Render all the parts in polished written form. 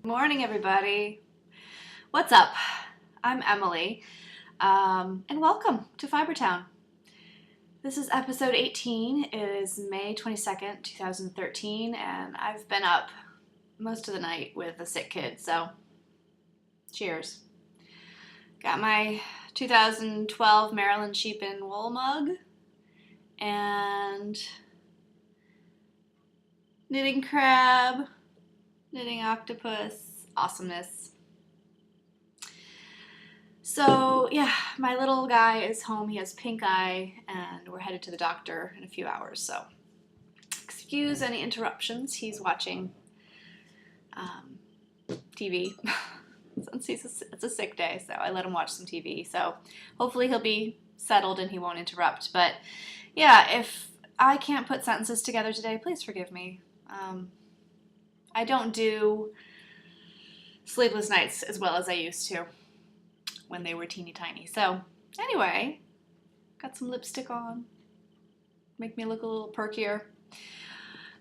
Morning, everybody. What's up? I'm Emily, and welcome to Fibertown. This is episode 18. It is May 22nd, 2013, and I've been up most of the night with a sick kid, so cheers. Got my 2012 Maryland Sheep and Wool mug, and knitting crab, knitting octopus, awesomeness. So yeah, my little guy is home. He has pink eye, and we're headed to the doctor in a few hours. So excuse any interruptions. He's watching TV. Since it's a sick day, so I let him watch some TV. So hopefully he'll be settled and he won't interrupt. But yeah, if I can't put sentences together today, please forgive me. I don't do sleepless nights as well as I used to when they were teeny tiny. So anyway, got some lipstick on, make me look a little perkier.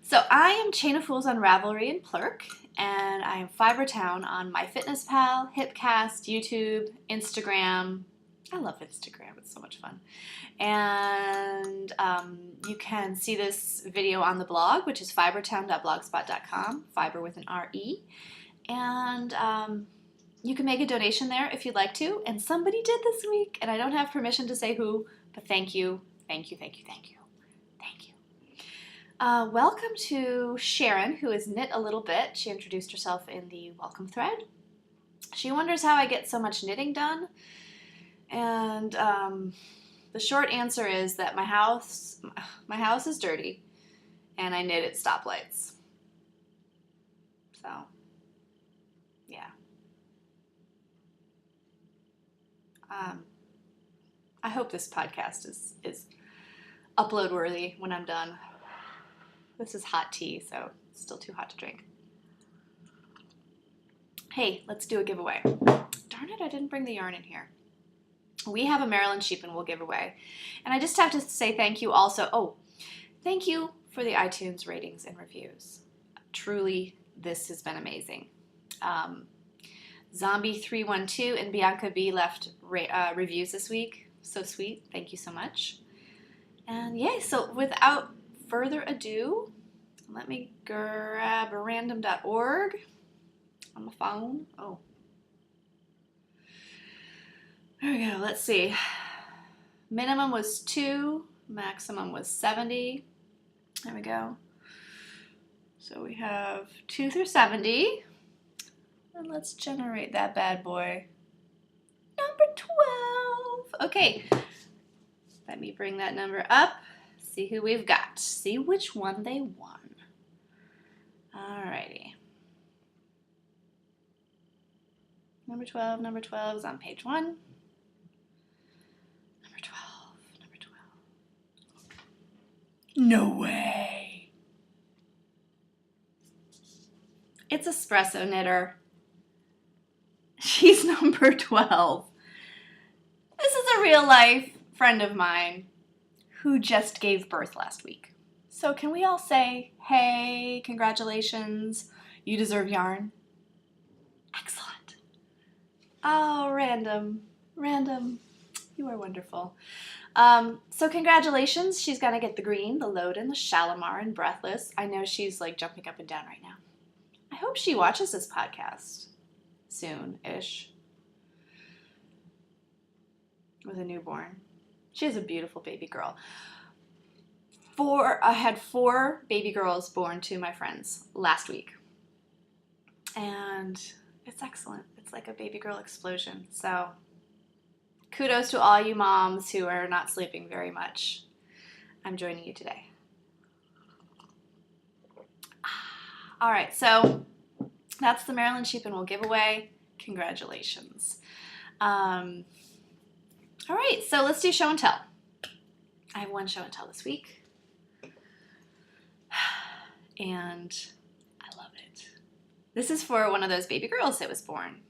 So I am Chain of Fools on Ravelry and Plurk, and I am Fibertown on MyFitnessPal, Hipcast, YouTube, Instagram. I love Instagram, it's so much fun. And you can see this video on the blog, which is fibertown.blogspot.com, fiber with an R-E. And you can make a donation there if you'd like to, and somebody did this week, and I don't have permission to say who, but thank you, thank you, thank you, thank you, thank you. Welcome to Sharon, who has knit a little bit. She introduced herself in the welcome thread. She wonders how I get so much knitting done, and the short answer is that my house is dirty, and I knit at stoplights. So, yeah. I hope this podcast is upload worthy when I'm done. This is hot tea, so it's still too hot to drink. Hey, let's do a giveaway. Darn it, I didn't bring the yarn in here. We have a Maryland Sheep and Wool giveaway. And I just have to say thank you also. Oh, thank you for the iTunes ratings and reviews. Truly, this has been amazing. Zombie312 and Bianca B left reviews this week. So sweet. Thank you so much. And yay, so without further ado, let me grab random.org on my phone. Oh. There we go. Let's see. Minimum was 2. Maximum was 70. There we go. So we have 2 through 70. And let's generate that bad boy. Number 12. Okay. Let me bring that number up. See who we've got. See which one they won. Alrighty. Number 12 is on page 1. Number 12. No way. It's Espresso Knitter. She's number 12. This is a real life friend of mine who just gave birth last week. So can we all say, hey, congratulations, you deserve yarn? Excellent. Oh, random, you are wonderful. So congratulations, she's gonna get the green, the Loden, the Shalimar, and Breathless. I know she's like jumping up and down right now. I hope she watches this podcast soon-ish with a newborn. She is a beautiful baby girl. I had 4 baby girls born to my friends last week. And it's excellent. It's like a baby girl explosion. So kudos to all you moms who are not sleeping very much. I'm joining you today. All right, so that's the Maryland Sheep and Wool giveaway. Congratulations. All right, so let's do show and tell. I have one show and tell this week. And I love it. This is for one of those baby girls that was born.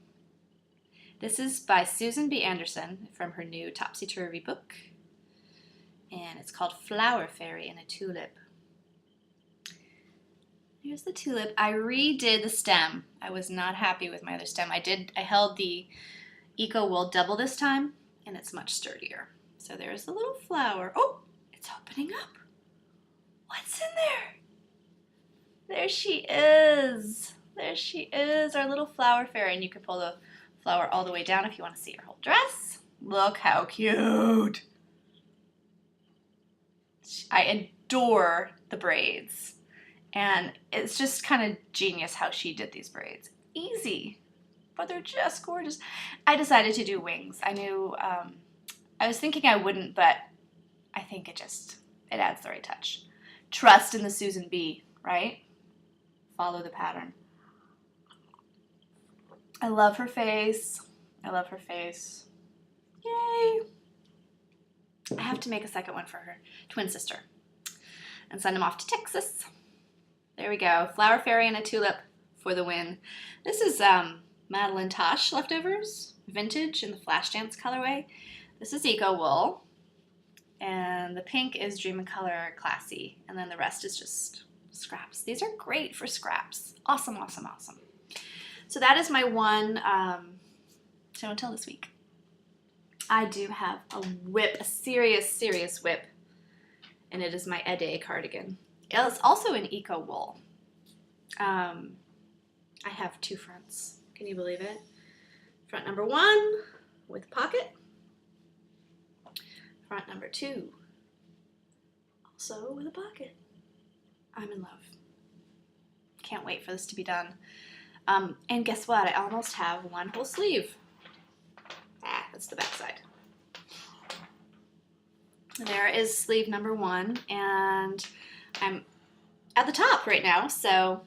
This is by Susan B. Anderson from her new Topsy-Turvy book. And it's called Flower Fairy in a Tulip. Here's the tulip. I redid the stem. I was not happy with my other stem. I held the Eco Wool double this time, and it's much sturdier. So there's the little flower. Oh, it's opening up. What's in there? There she is. There she is, our little flower fairy. And you can pull the flower all the way down if you want to see her whole dress. Look how cute. I adore the braids. And it's just kind of genius how she did these braids. Easy, but they're just gorgeous. I decided to do wings. I knew, I was thinking I wouldn't, but I think it adds the right touch. Trust in the Susan B, right? Follow the pattern. I love her face. I love her face. Yay! I have to make a second one for her twin sister and send them off to Texas. There we go. Flower fairy and a tulip for the win. This is Madeline Tosh leftovers, vintage in the Flash Dance colorway. This is Eco Wool. And the pink is Dream in Color Classy. And then the rest is just scraps. These are great for scraps. Awesome, awesome, awesome. So that is my one show and tell this week. I do have a whip, a serious, serious whip. And it is my Ede cardigan. It's also an Eco Wool. I have two fronts. Can you believe it? Front number 1 with pocket. Front number 2 also with a pocket. I'm in love. Can't wait for this to be done. And guess what? I almost have one whole sleeve. That's the back side. There is sleeve number 1, and I'm at the top right now, so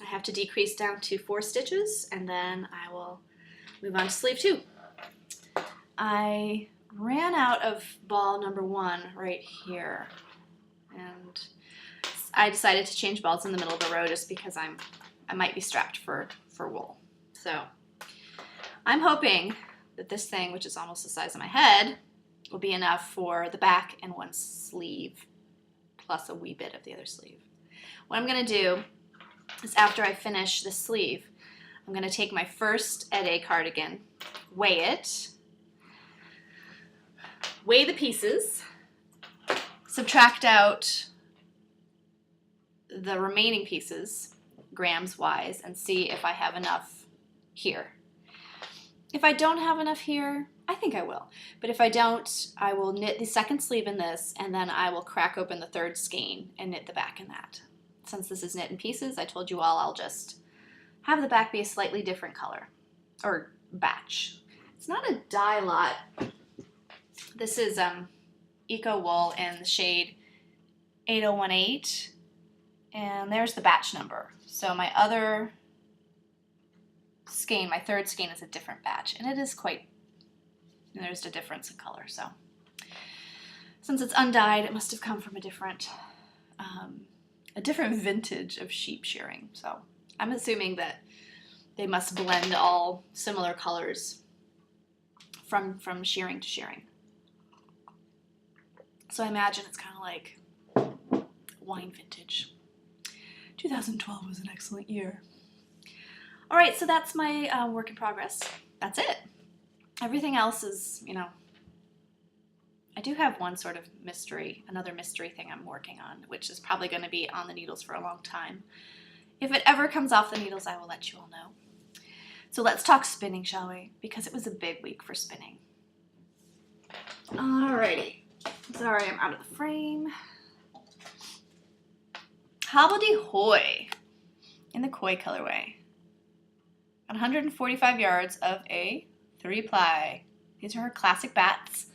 I have to decrease down to 4 stitches, and then I will move on to sleeve 2. I ran out of ball number 1 right here, and I decided to change balls in the middle of the row just because I might be strapped for wool. So I'm hoping that this thing, which is almost the size of my head, will be enough for the back and one sleeve, plus a wee bit of the other sleeve. What I'm going to do is after I finish the sleeve, I'm going to take my first Ede cardigan, weigh it, weigh the pieces, subtract out the remaining pieces, grams wise, and see if I have enough here. If I don't have enough here, I think I will. But if I don't, I will knit the second sleeve in this, and then I will crack open the third skein and knit the back in that. Since this is knit in pieces, I told you all I'll just have the back be a slightly different color, or batch. It's not a dye lot. This is Eco Wool in the shade 8018, and there's the batch number. So my other skein, my third skein, is a different batch, and it is quite, there's a difference in color. So since it's undyed, it must have come from a different vintage of sheep shearing. So I'm assuming that they must blend all similar colors from shearing to shearing. So I imagine it's kind of like wine vintage. 2012 was an excellent year. All right, so that's my work in progress. That's it. Everything else is, I do have one sort of another mystery thing I'm working on, which is probably going to be on the needles for a long time. If it ever comes off the needles, I will let you all know. So let's talk spinning, shall we? Because it was a big week for spinning. Alrighty. Sorry, I'm out of the frame. Hobbledehoy in the koi colorway. 145 yards of a 3-ply. These are her classic bats.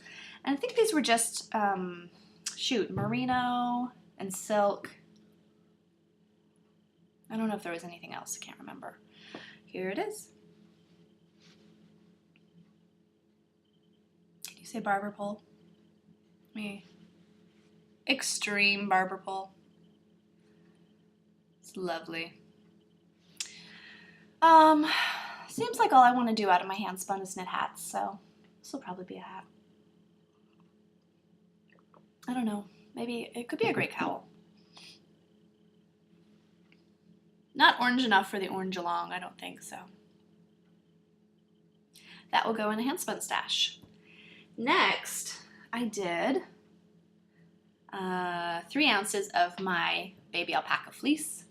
And I think these were just, merino and silk. I don't know if there was anything else. I can't remember. Here it is. Can you say barber pole? Extreme barber pole. It's lovely. Seems like all I want to do out of my hand spun is knit hats, so this will probably be a hat. I don't know. Maybe it could be a great cowl. Not orange enough for the orange along, I don't think so. That will go in a handspun stash. Next, I did 3 ounces of my baby alpaca fleece,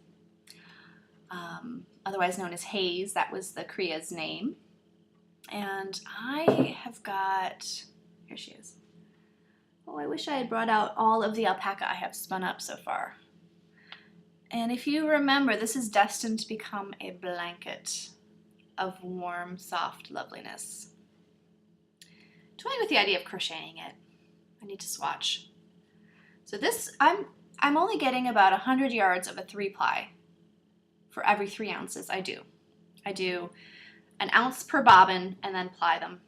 otherwise known as Haze. That was the Kriya's name. And I have got, here she is. Oh, I wish I had brought out all of the alpaca I have spun up so far. And if you remember, this is destined to become a blanket of warm, soft loveliness. Toying with the idea of crocheting it. I need to swatch. So this, I'm only getting about 100 yards of a 3-ply for every 3 ounces I do. I do 1 ounce per bobbin and then ply them,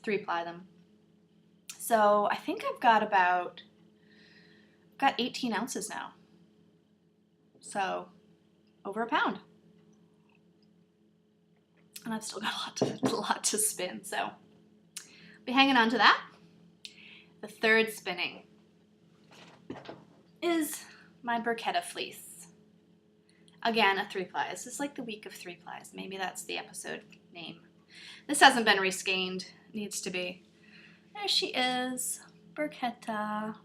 3-ply them. So I think I've got 18 ounces now. So over a pound. And I've still got a lot to spin, so I'll be hanging on to that. The third spinning is my Berchetta fleece. Again, a 3-ply. This is like the week of 3-plies. Maybe that's the episode name. This hasn't been reskeined. It needs to be. There she is, Berchetta.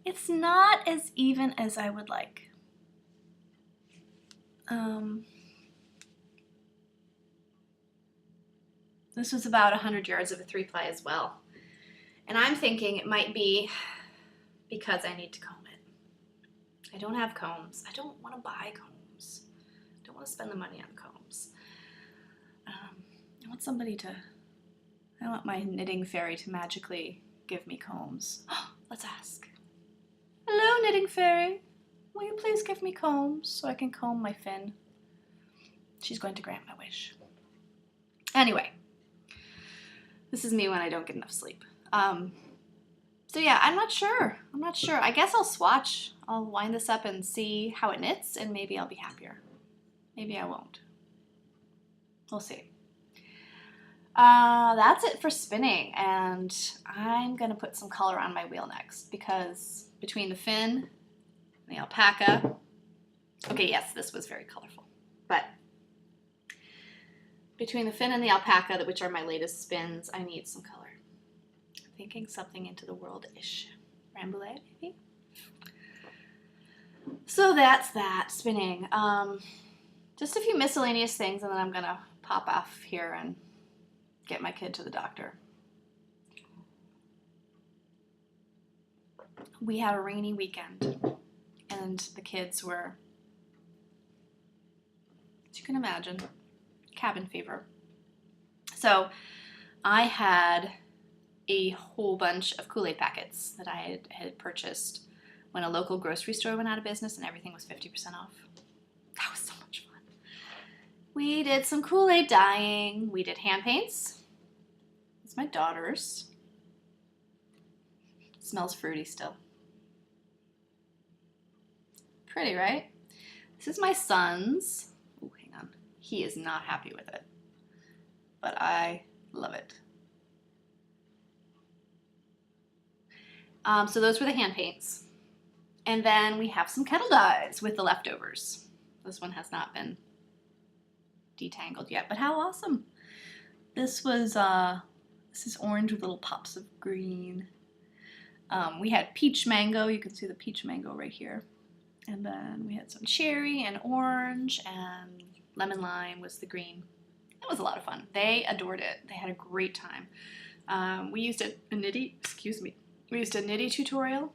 It's not as even as I would like. This was about 100 yards of a 3-ply as well. And I'm thinking it might be because I need to comb it. I don't have combs. I don't want to buy combs. I don't want to spend the money on combs. I want my knitting fairy to magically give me combs. Let's ask. Hello, knitting fairy. Will you please give me combs so I can comb my fin? She's going to grant my wish. Anyway, this is me when I don't get enough sleep. So yeah, I'm not sure. I guess I'll swatch. I'll wind this up and see how it knits, and maybe I'll be happier. Maybe I won't. We'll see. That's it for spinning, and I'm gonna put some color on my wheel next, because between the fin and the alpaca, okay, yes, this was very colorful, but between the fin and the alpaca, which are my latest spins, I need some color. I'm thinking something into the world-ish. Rambouillet, maybe? So that's that, spinning. Just a few miscellaneous things, and then I'm gonna pop off here and get my kid to the doctor. We had a rainy weekend, and the kids were, as you can imagine, cabin fever. So I had a whole bunch of Kool-Aid packets that I had purchased when a local grocery store went out of business and everything was 50% off. That was so much fun. We did some Kool-Aid dyeing. We did hand paints. It's my daughter's. It smells fruity still. Pretty, right? This is my son's. Oh, hang on. He is not happy with it, but I love it. So those were the hand paints. And then we have some kettle dyes with the leftovers. This one has not been detangled yet, but how awesome. This is orange with little pops of green. We had peach mango. You can see the peach mango right here. And then we had some cherry and orange, and lemon lime was the green. It was a lot of fun. They adored it. They had a great time. We used a Nitty tutorial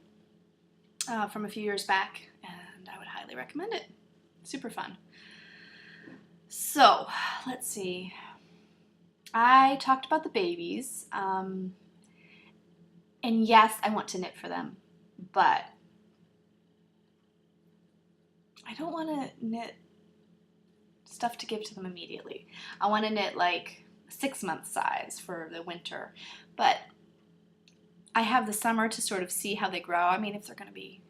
from a few years back, and I would highly recommend it. Super fun. So, let's see. I talked about the babies, and yes, I want to knit for them, but I don't want to knit stuff to give to them immediately. I want to knit like 6-month size for the winter, but I have the summer to sort of see how they grow. I mean, if they're going to be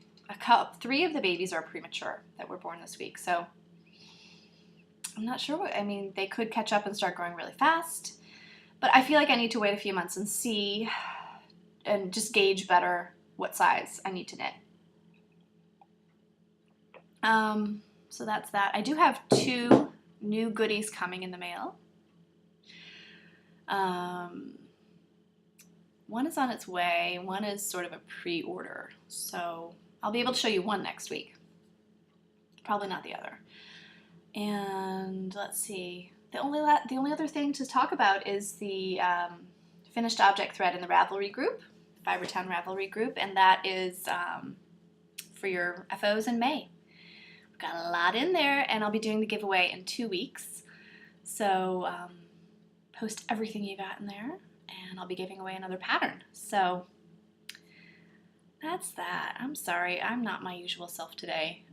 3 of the babies are premature that were born this week, so I'm not sure they could catch up and start growing really fast, but I feel like I need to wait a few months and see and just gauge better what size I need to knit. So that's that. I do have 2 new goodies coming in the mail. One is on its way. One is sort of a pre-order. So I'll be able to show you one next week. Probably not the other. And let's see. The only other thing to talk about is the finished object thread in the Ravelry group, Fibertown Ravelry group, and that is for your FOs in May. We've got a lot in there, and I'll be doing the giveaway in 2 weeks. So post everything you got in there, and I'll be giving away another pattern. So that's that. I'm sorry, I'm not my usual self today.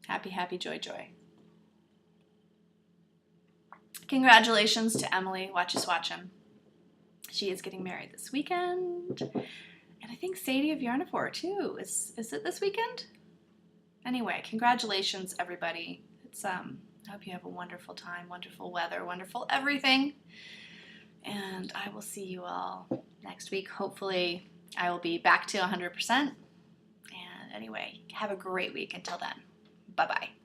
Happy, happy, joy, joy. Congratulations to Emily Watchin. She is getting married this weekend. And I think Sadie of Yarnivore too. Is it this weekend? Anyway, congratulations everybody. It's I hope you have a wonderful time, wonderful weather, wonderful everything. And I will see you all next week. Hopefully I will be back to 100%. And anyway, have a great week until then. Bye-bye.